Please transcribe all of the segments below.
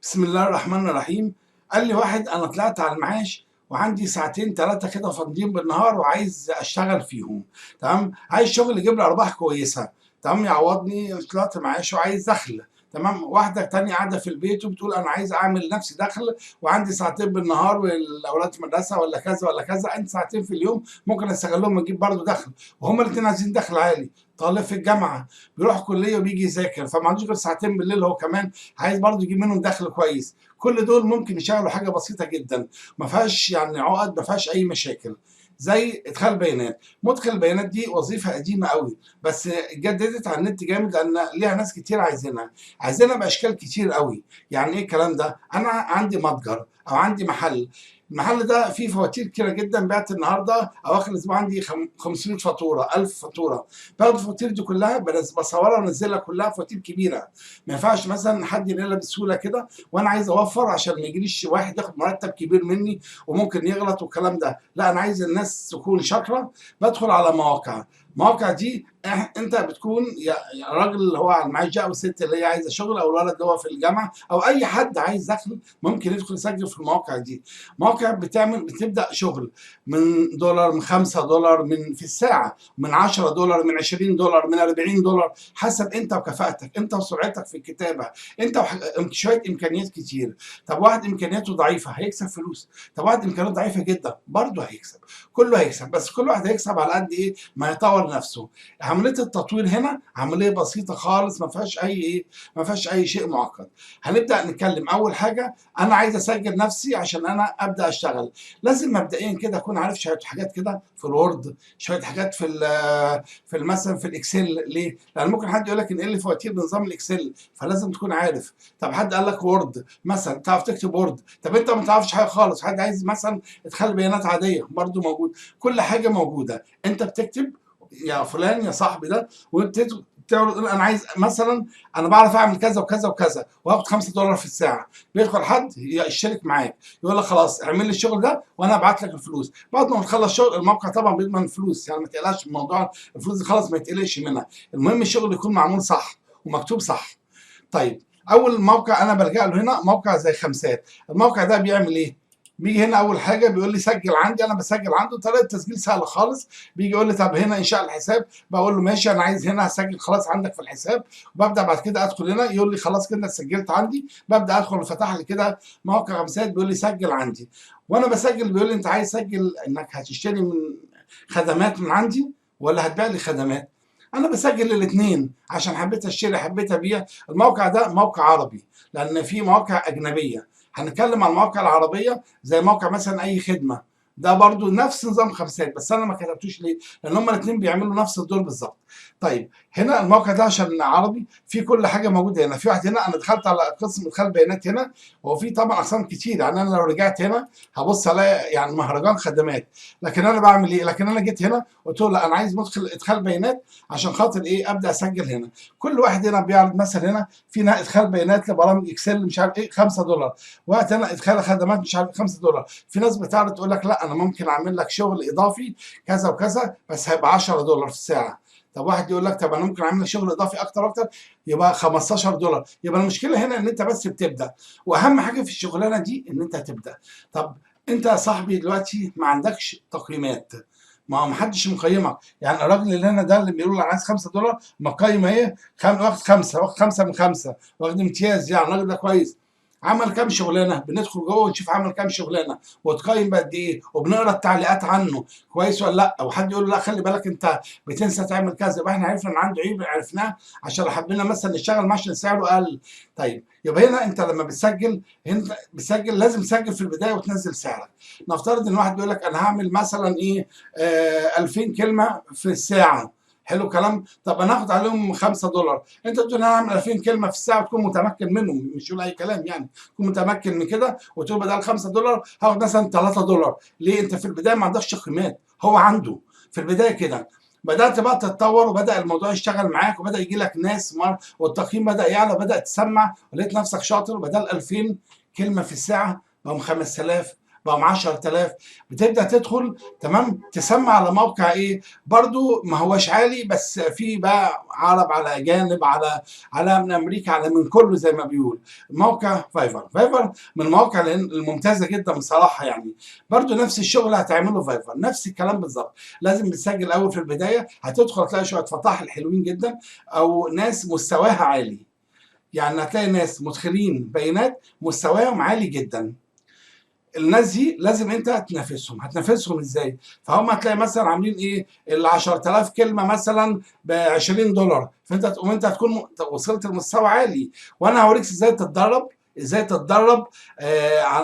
بسم الله الرحمن الرحيم. قال لي واحد انا طلعت على المعاش وعندي ساعتين ثلاثه كده فاضيين بالنهار وعايز اشتغل فيهم. تمام، عايز شغل يجيب لي ارباح كويسه. تمام، يعوضني. طلعت معاش وعايز دخل. تمام، واحده تانية قاعده في البيت وبتقول انا عايز اعمل نفسي دخل وعندي ساعتين بالنهار والاولاد في مدرسه ولا كذا ولا كذا، عندي ساعتين في اليوم ممكن استغلهم واجيب برضه دخل. وهما الاثنين عايزين دخل عالي. طالب في الجامعه بيروح كليه وبيجي يذاكر، فما عندوش غير ساعتين بالليل هو كمان، عايز برضه يجيب منهم دخل كويس. كل دول ممكن يشتغلوا حاجه بسيطه جدا، ما فيهاش يعني عقد، ما فيهاش اي مشاكل. زي ادخال بيانات. مدخل البيانات دي وظيفه قديمه قوي، بس اتجددت على النت جامد لان ليها ناس كتير عايزينها باشكال كتير قوي. يعني ايه الكلام ده؟ انا عندي متجر او عندي محل. المحل ده فيه فواتير كتيره جدا، بعت النهارده او اخر الاسبوع عندي 500 فاتوره، 1000 فاتوره. باخد الفواتير دي كلها بصورها وانزلها كلها فواتير كبيره. ما ينفعش مثلا حد ينقلها بسهوله كده، وانا عايز اوفر عشان ما يجيليش واحد ياخد مرتب كبير مني وممكن يغلط والكلام ده. لا، انا عايز الناس تكون شاطره. بدخل على مواقع دي. انت بتكون يا راجل اللي هو على المعاش او الست اللي هي عايزه شغل او الولد اللي هو في الجامعه او اي حد عايز دخل ممكن يدخل يسجل في المواقع دي. مواقع بتبدا شغل من دولار، من $5، من في الساعه، من $10، من $20، من $40، حسب انت وكفاءتك، انت وسرعتك في الكتابه، انت شويه امكانيات كتير. طب واحد امكانياته ضعيفه هيكسب فلوس، طب واحد امكانياته ضعيفه جدا برضه هيكسب. كله هيكسب، بس كل واحد هيكسب على قد ايه ما يطور نفسه. عمليه التطوير هنا عمليه بسيطه خالص، ما فيهاش اي ايه، ما فيهاش اي شيء معقد. هنبدا نتكلم. اول حاجه، انا عايز اسجل نفسي عشان انا ابدا اشتغل. لازم مبدئيا كده اكون عارف شويه حاجات كده في الوورد، شويه حاجات مثلا في الاكسل. ليه؟ لان ممكن حد يقول لك انقل لي فواتير بنظام الاكسل، فلازم تكون عارف. طب حد قال لك وورد مثلا، تعرف تكتب وورد؟ طب انت ما تعرفش حاجه خالص، حد عايز مثلا ادخال بيانات عاديه، برضو موجود. كل حاجه موجوده. انت بتكتب يا فلان يا صاحبي ده، تقول انا عايز مثلا، انا بعرف اعمل كذا وكذا وكذا وهاخد $5 في الساعه. بيدخل حد يشترك معاك يقول لك خلاص اعمل لي الشغل ده وانا ابعت لك الفلوس. بعد ما تخلص شغل الموقع طبعا بيضمن الفلوس، يعني ما تقلقش من موضوع الفلوس دي خلاص، ما يتقلقش منها. المهم الشغل يكون معمول صح ومكتوب صح. طيب، اول موقع انا بلجأ له هنا موقع زي خمسات. الموقع ده بيعمل ايه؟ بيجي هنا اول حاجه بيقول لي سجل عندي، انا بسجل عنده. طريقه التسجيل سهله خالص. بيجي يقول لي طب هنا انشاء الحساب، بقول له ماشي انا عايز هنا هسجل خلاص عندك في الحساب. وببدا بعد كده ادخل هنا، يقول لي خلاص كده سجلت عندي. ببدا ادخل، فتح لي كده موقع خمسات بيقول لي سجل عندي. وانا بسجل بيقول لي انت عايز تسجل انك هتشتري من خدمات من عندي ولا هتبيع لي خدمات؟ انا بسجل الاثنين عشان حبيت اشتري حبيت ابيع. الموقع ده موقع عربي، لان في مواقع اجنبيه. هنتكلم عن المواقع العربيه زي موقع مثلا اي خدمه. ده برضو نفس نظام خمسات، بس انا ما كتبتوش ليه؟ لان هما الاثنين بيعملوا نفس الدور بالظبط. طيب، هنا الموقع ده عشان عربي في كل حاجه موجوده هنا. في واحد هنا انا دخلت على قسم ادخال بيانات هنا، هو في طبعا اقسام كتير. يعني انا لو رجعت هنا هبص الاقي يعني مهرجان خدمات. لكن انا بعمل ايه؟ لكن انا جيت هنا قلت له لا انا عايز مدخل ادخال بيانات عشان خاطر ايه ابدا اسجل هنا. كل واحد هنا بيعرض مثلا هنا فينا ادخال بيانات لبرامج اكسل مش عارف ايه $5، وقت هنا ادخال خدمات مش عارف $5. في ناس بتعرض تقول لك لا انا ممكن اعمل لك شغل اضافي كذا وكذا بس هيبقى $10 في الساعه. طب واحد يقول لك طب انا ممكن اعمل لك شغل اضافي اكتر واكتر، يبقى $15. يبقى المشكله هنا ان انت بس بتبدا، واهم حاجه في الشغلانه دي ان انت تبدا. طب انت يا صاحبي دلوقتي ما عندكش تقييمات، ما حدش مقيمك. يعني الراجل اللي هنا ده اللي بيقول انا عايز $5 مقيم ايه؟ واخد خمسه، واخد 5 من 5، واخد امتياز. يعني الراجل ده كويس. عمل كام شغلانه؟ بندخل جوه ونشوف عمل كام شغلانه وتقيم بقد ايه، وبنقرا التعليقات عنه كويس ولا لا. وحد يقول له لا خلي بالك انت بتنسى تعمل كذا، يبقى احنا عرفنا ان عنده عيب عرفناه عشان لو حبينا مثلا نشتغل معاه عشان سعره اقل. طيب، يبقى هنا انت لما بتسجل، انت بتسجل لازم تسجل في البدايه وتنزل سعرك. نفترض ان واحد بيقول لك انا هعمل مثلا ايه، 2000 كلمه في الساعه. حلو الكلام. طب انا هاخد عليهم $5. انت بتقول انا هعمل 2000 كلمه في الساعه وتكون متمكن منهم، مش تقول اي كلام يعني. تكون متمكن من كده وتقول بدل $5 هاخد مثلا $3. ليه؟ انت في البدايه ما عندكش قيمات، هو عنده في البدايه كده. بدات بقى تتطور وبدا الموضوع يشتغل معاك وبدا يجي لك ناس والتقييم بدا يعلى وبدات تسمع ولقيت نفسك شاطر، وبدل 2000 كلمه في الساعه بقوا 5000 بقوا 10000. بتبدا تدخل تمام، تسمع على موقع ايه برضو ما هوش عالي، بس في بقى عرب على اجانب على من امريكا على من كله زي ما بيقول. موقع فايفر من المواقع الممتازه جدا بصراحه يعني. برضو نفس الشغل هتعمله فايفر، نفس الكلام بالظبط. لازم تسجل الاول في البدايه، هتدخل تلاقي شويه فطاحل حلوين جدا او ناس مستواها عالي. يعني هتلاقي ناس مدخلين بيانات مستواهم عالي جدا. الناس دي لازم انت تنافسهم. هتنافسهم ازاي؟ فهم هتلاقي مثلا عاملين ايه ال 10000 كلمه مثلا ب $20، فانت تقوم انت هتكون وصلت لمستوى عالي. وانا هوريك ازاي تتدرب،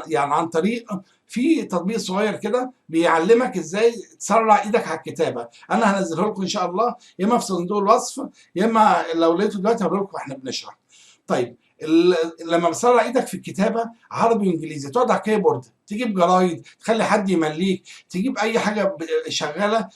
يعني عن طريق في تطبيق صغير كده بيعلمك ازاي تسرع ايدك على الكتابه. انا هنزله لكم ان شاء الله، يا اما في صندوق الوصف، يا اما لو لقيته دلوقتي هوريه لكم واحنا بنشرح. طيب لما بتسرع ايدك في الكتابه عربي وانجليزي، تقعد على الكيبورد، تجيب جرايد، تخلي حد يمليك، تجيب اي حاجه شغاله،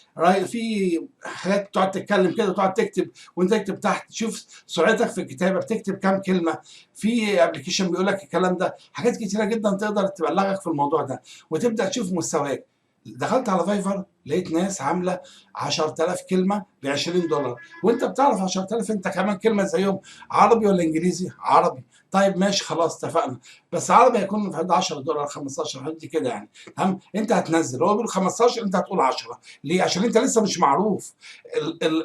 في حاجات تقعد تتكلم كده وتقعد تكتب، وانت تكتب تحت تشوف سرعتك في الكتابه، بتكتب كام كلمه. في ابلكيشن بيقول لك الكلام ده. حاجات كتيره جدا تقدر تبلغك في الموضوع ده، وتبدا تشوف مستواك. دخلت على فايفر لقيت ناس عامله 10000 كلمه ب $20، وانت بتعرف 10000 انت كمان كلمه زيهم. عربي ولا انجليزي؟ عربي. طيب ماشي خلاص اتفقنا، بس عربي هيكون في حدود $10 15 حدود كده يعني. تمام، انت هتنزل، هو بيقول 15 انت هتقول 10. ليه؟ عشان انت لسه مش معروف.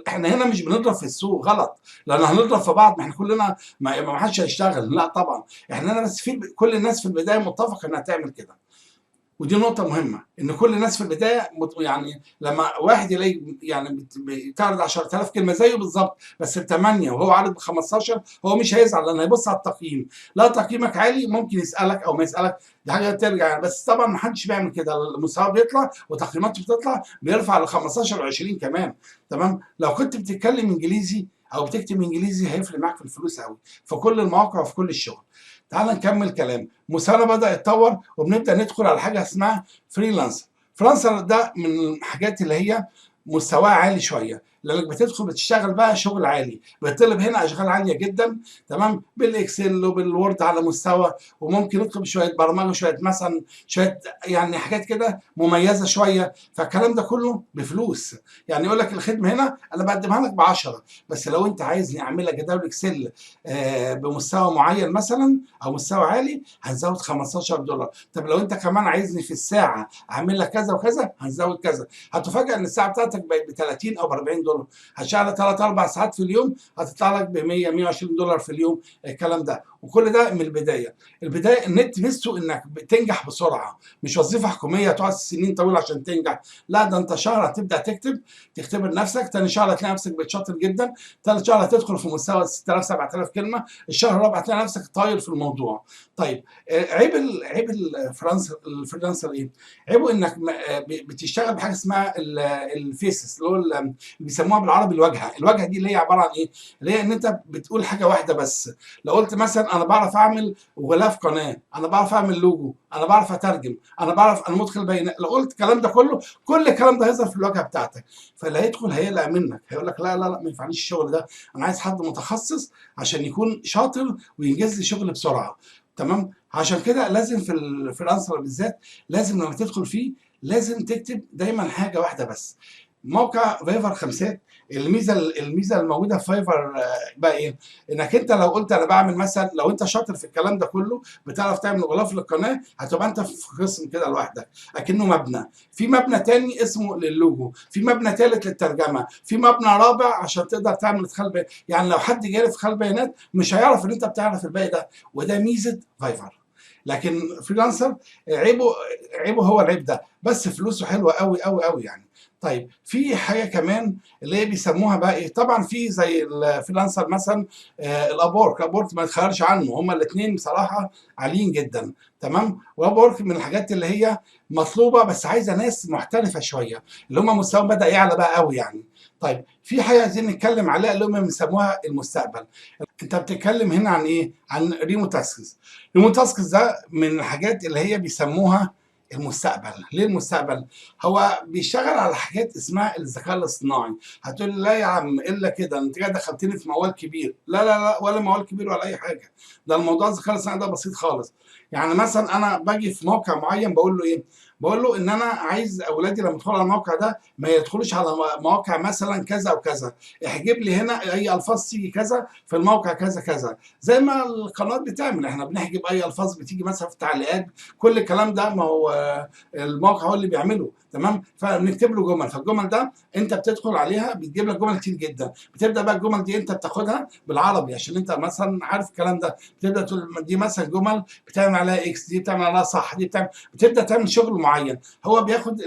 احنا هنا مش بنضرب في السوق غلط، لان هنضرب في بعض، ما احنا كلنا ما حدش هيشتغل، لا طبعا. احنا هنا بس في كل الناس في البدايه متفقه انها تعمل كده. ودي نقطة مهمة، إن كل الناس في البداية يعني لما واحد يلاقي يعني بتعرض 10000 كلمة زيه بالظبط بس ب8 وهو عارض ب15، هو مش هيزعل لأنه هيبص على التقييم. لا تقييمك عالي ممكن يسألك أو ما يسألك، دي حاجة ترجع يعني. بس طبعا ما حدش بيعمل كده، المستوى بيطلع وتقييماته بتطلع، بيرفع ل 15 و20 كمان. تمام، لو كنت بتتكلم إنجليزي أو بتكتب إنجليزي هيفرق معاك في الفلوس قوي في كل المواقع وفي كل الشغل. تعال نكمل كلام. مستوانا بدأ يتطور وبنبدأ ندخل على حاجة اسمها فريلانسر. فريلانسر ده من الحاجات اللي هي مستواها عالي شويه، لانك بتدخل بتشتغل بقى شغل عالي، بيطلب هنا اشغال عاليه جدا. تمام، بالاكسل وبالوورد على مستوى، وممكن يطلب شويه برمجه، شويه مثلا شويه يعني حاجات كده مميزه شويه. فالكلام ده كله بفلوس. يعني يقول لك الخدمه هنا انا بقدمها لك ب10، بس لو انت عايزني اعمل لك جداول اكسل بمستوى معين مثلا او مستوى عالي هنزود $15. طب لو انت كمان عايزني في الساعه اعمل لك كذا وكذا هنزود كذا. هتفاجئ ان الساعه بتاعتك بقت ب 30 او ب $40. هتشتغل 3 4 ساعات في اليوم هتطلع لك ب 100 $120 في اليوم. الكلام ده وكل ده من البدايه. النت ميزته انك بتنجح بسرعه، مش وظيفه حكوميه تقعد سنين طويله عشان تنجح. لا، ده انت شهر هتبدا تختبر نفسك، تاني شهر هتلاقي نفسك بقيت شاطر جدا، ثالث شهر هتدخل في مستوى 6000 7000 كلمه، الشهر الرابع هتلاقي نفسك طاير في الموضوع. طيب عيب الفريلانسر ايه؟ عيبه انك بتشتغل بحاجه اسمها الفيسز، اللي هو اللي بيسموها بالعربي الواجهه دي اللي هي عباره عن ايه؟ اللي هي ان انت بتقول حاجه واحده بس. لو قلت مثلا انا بعرف اعمل غلاف قناه، انا بعرف اعمل لوجو، انا بعرف اترجم، انا مدخل بيانات، لو قلت الكلام ده كله كل الكلام ده هيظهر في الواجهه بتاعتك. فاللي هيدخل هيقلق منك، هيقول لك لا لا لا ما ينفعنيش الشغل ده، انا عايز حد متخصص عشان يكون شاطر وينجز لي شغل بسرعه. تمام، عشان كده لازم في الفريلانسر بالذات لازم لما تدخل فيه لازم تكتب دايما حاجه واحده بس. موقع فايفر خمسات، الميزه الموجوده في فايفر بقى ايه؟ انك انت لو قلت انا بعمل مثلا، لو انت شاطر في الكلام ده كله بتعرف تعمل غلاف للقناه، هتبقى انت في قسم كده لوحدك اكنه مبنى، في مبنى تاني اسمه للوجو، في مبنى تالت للترجمه، في مبنى رابع عشان تقدر تعمل ادخال بيانات. يعني لو حد جالي في ادخال بيانات مش هيعرف ان انت بتعرف الباقي ده، وده ميزه فايفر. لكن فريلانسر عيبه هو العيب ده، بس فلوسه حلوه قوي قوي قوي يعني. طيب في حاجه كمان اللي هي بيسموها بقى ايه؟ طبعا في زي الفريلانسر مثلا الابورك ما يتخيرش عنه، هما الاثنين بصراحه عاليين جدا. تمام، وابورك من الحاجات اللي هي مطلوبه بس عايزه ناس محترفه شويه، اللي هم مستواهم بدا يعلى بقى قوي يعني. طيب في حاجه عايزين نتكلم عليها اللي هم بيسموها المستقبل. انت بتتكلم هنا عن ايه؟ عن ريموت تاسكس. ريموت تاسكس ده من الحاجات اللي هي بيسموها المستقبل. ليه المستقبل؟ هو بيشتغل على حاجات اسمها الذكاء الاصطناعي. هتقول لي لا يا عم الا كده انت كده دخلتني في موال كبير. لا لا لا، ولا موال كبير ولا اي حاجه. ده الموضوع الذكاء الاصطناعي ده بسيط خالص. يعني مثلا انا باجي في موقع معين بقول له ايه؟ بقول له ان انا عايز اولادي لما يدخلوا على الموقع ده ما يدخلوش على مواقع مثلا كذا او كذا. احجب لي هنا اي الفاظ تيجي كذا في الموقع كذا كذا، زي ما القنوات بتعمل. احنا بنحجب اي الفاظ بتيجي مثلا في التعليقات. كل الكلام ده ما هو الموقع هو اللي بيعمله. تمام. فبنكتب له جمل، فالجمل ده انت بتدخل عليها بتجيب لك جمل كتير جدا. بتبدا بقى الجمل دي انت بتاخدها بالعربي عشان انت مثلا عارف الكلام ده. بتبدا تقول دي مثلا جمل بتعمل عليها اكس، دي بتعمل عليها صح، دي بتبدا تعمل شغل معين. هو بياخد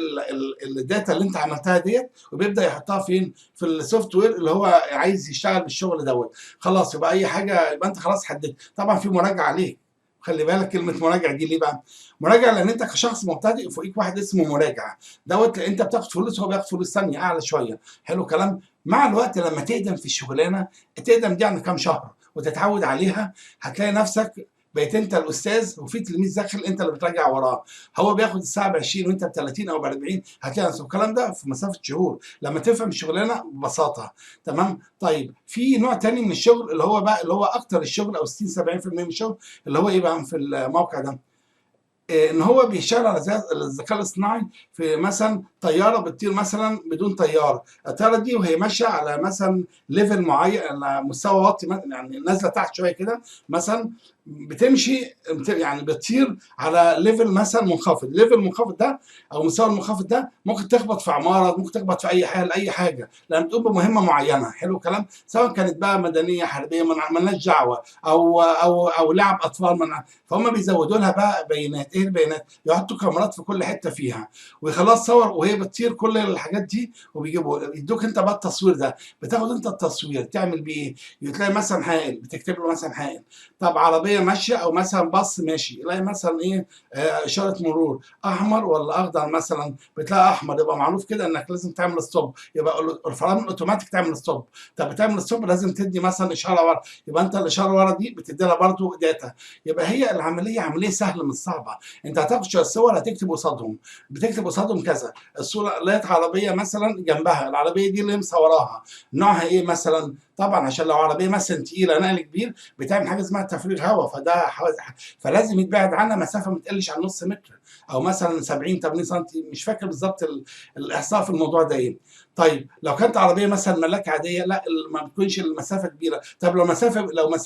الداتا اللي انت عملتها ديت وبيبدا يحطها فين؟ في السوفت وير اللي هو عايز يشتغل بالشغل دوت. خلاص يبقى اي حاجه يبقى انت خلاص حددت. طبعا في مراجعه عليك. خلي بالك كلمه مراجع دي ليه بقى؟ مراجع لان انت كشخص مبتدئ فوقيك واحد اسمه مراجع دوت. انت بتاخد فلوس هو بياخد فلوس ثانيه اعلى شويه. حلو كلام. مع الوقت لما تقدم في الشغلانه، تقدم دي يعني كام شهر وتتعود عليها، هتلاقي نفسك بقيت انت الاستاذ وفي تلميذ داخل انت اللي بتراجع وراه. هو بياخد الساعه ب 20 وانت ب 30 او ب 40. هتلاقي نفسك الكلام ده في مسافه شهور لما تفهم الشغلانه ببساطه. تمام. طيب في نوع تاني من الشغل اللي هو بقى اللي هو اكتر الشغل او 60 70% من الشغل اللي هو ايه بقى في الموقع ده؟ ان هو بيشتغل على الذكاء الاصطناعي في مثلا طياره بتطير مثلا بدون طيار. الطياره دي وهي ماشيه على مثلا ليفل معين، على مستوى واطي يعني نازله تحت شويه كده مثلا، بتمشي يعني بتطير على ليفل مثلا منخفض. ليفل منخفض ده او مستوى المنخفض ده ممكن تخبط في عماره، ممكن تخبط في اي حاجه، اي حاجه لما تقوم بمهمه معينه. حلو الكلام. سواء كانت بقى مدنيه حربيه مالناش دعوه، او لعب اطفال فهم بيزودوا لها بقى بيانات. ايه البيانات؟ يحطوا كاميرات في كل حته فيها وخلاص صور وهي بتطير كل الحاجات دي وبيجيبوا يدوك انت بقى التصوير ده. بتاخد انت التصوير تعمل بيه ايه؟ تلاقي مثلا حائل بتكتب له مثلا حائل. طب عربيه ماشيه او مثلا باص ماشي، يلاقي مثلا ايه؟ اشاره مرور احمر ولا اخضر مثلا. بتلاقي احمر يبقى معروف كده انك لازم تعمل ستوب. يبقى الفرامل اوتوماتيك تعمل ستوب. طب بتعمل ستوب لازم تدي مثلا اشاره ورا. يبقى انت الاشاره ورا دي بتدي لها برضه داتا. يبقى هي العمليه عمليه سهله مش صعبه. انت هتاخد شويه صور هتكتب قصادهم. بتكتب قصادهم كذا. الصوره لقيت عربيه مثلا جنبها، العربيه دي اللي مصوراها نوعها ايه مثلا؟ طبعا عشان لو عربيه مثلا تقيله نقل كبير بتعمل حاجه اسمها تفريغ هواء، فلازم يتبعد عنها مسافه ما تقلش عن نص متر او مثلا 70 80 سم. مش فاكر بالظبط الاحصاء في الموضوع ده ايه. طيب لو كانت عربيه مثلا ملاك عاديه لا ما بتكونش المسافه كبيره. طب لو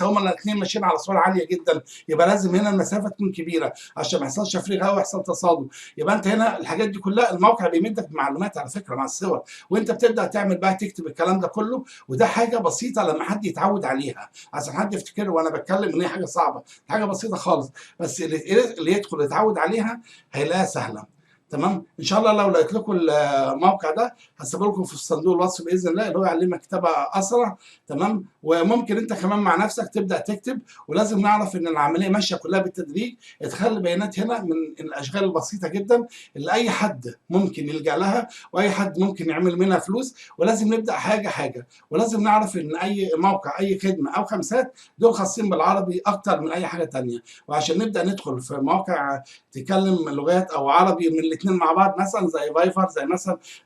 هما الاثنين ماشيين على سرعه عاليه جدا يبقى لازم هنا المسافه تكون كبيره عشان ما يحصلش تفريغ هواء ويحصل تصادم. يبقى انت هنا الحاجات دي كلها الموقع بيمدك بمعلومات على فكره مع الصور، وانت بتبدا تعمل بقى تكتب الكلام ده كله. وده حاجه بسيطه لما حد يتعود عليها عشان حد يفتكر وانا بتكلم ان هي حاجه صعبه. حاجه بسيطه خالص، بس اللي يدخل يتعود عليها هيلاقيها سهله. تمام. ان شاء الله لو لقيت لكم الموقع ده هسيبه لكم في صندوق الوصف باذن الله، اللي هو يعلمك كتابه اسرع. تمام. وممكن انت كمان مع نفسك تبدا تكتب. ولازم نعرف ان العمليه ماشيه كلها بالتدريج. ادخال البيانات هنا من الاشغال البسيطه جدا اللي اي حد ممكن يلجا لها واي حد ممكن يعمل منها فلوس. ولازم نبدا حاجه حاجه. ولازم نعرف ان اي موقع اي خدمه او خمسات دول خاصين بالعربي اكتر من اي حاجه ثانيه. وعشان نبدا ندخل في مواقع تتكلم لغات او عربي من الاثنين مع بعض مثلا زي فايفر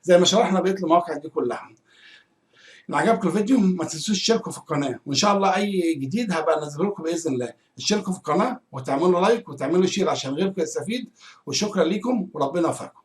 زي ما شرحنا بقيه المواقع دي كلها. لو عجبكم الفيديو ما تنسوش تشتركوا في القناه، وان شاء الله اي جديد هبقى انزله لكم باذن الله. اشتركوا في القناه وتعملوا لايك وتعملوا شير عشان غيركم يستفيد. وشكرا لكم وربنا يوفقكم.